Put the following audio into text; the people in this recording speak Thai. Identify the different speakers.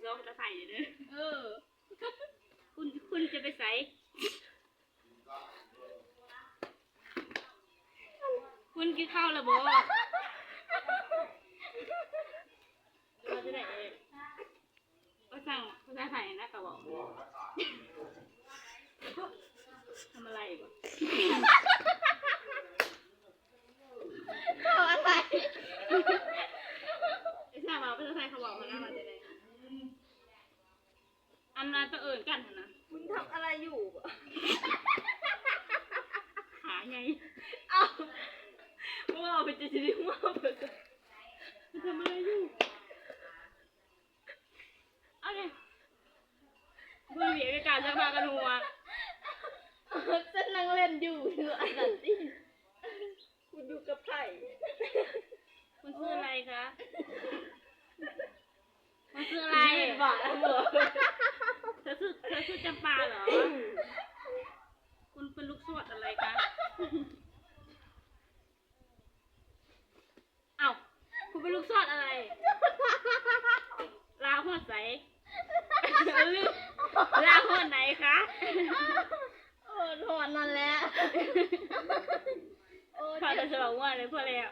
Speaker 1: ซ้อมจะใส่เด้อคุณจะไปใส่คุณกินข้าวแล้วบ่เราจะได้ก็สั่งภาษาไทยนะกะบอกทำอะไรบ่
Speaker 2: เขาอะไร
Speaker 1: ไอ้ทราบว่าภาษาไทยเขาบอกมาหน้ามาจะได้อันนั้นต้องเอิญกันนะ
Speaker 2: มึงทำอะไรอยู่
Speaker 1: ขาไง
Speaker 2: เอาว่าเอาไปจะดิ้งว่าไป
Speaker 1: ทำอะไรอยู่เอาเลยเพื่อนเหวียกการจะพากันหัว
Speaker 2: จะนั่งเล่นอยู่คืออันนั้นสิคุณดูกับไผ่
Speaker 1: คุณชื่ออะไรคะคุณชื่ออะไร
Speaker 2: บ้าเหรอ
Speaker 1: เธอชื่อจำปาเหรอคุณเป็นลูกสวดอะไรคะเอ้าคุณเป็นลูกสวดอะไรลาหัวใสลาหัวไหนคะ
Speaker 2: โอ้ถอนนั่นแหละ
Speaker 1: พอจะบอกว่าเลยพอแล้ว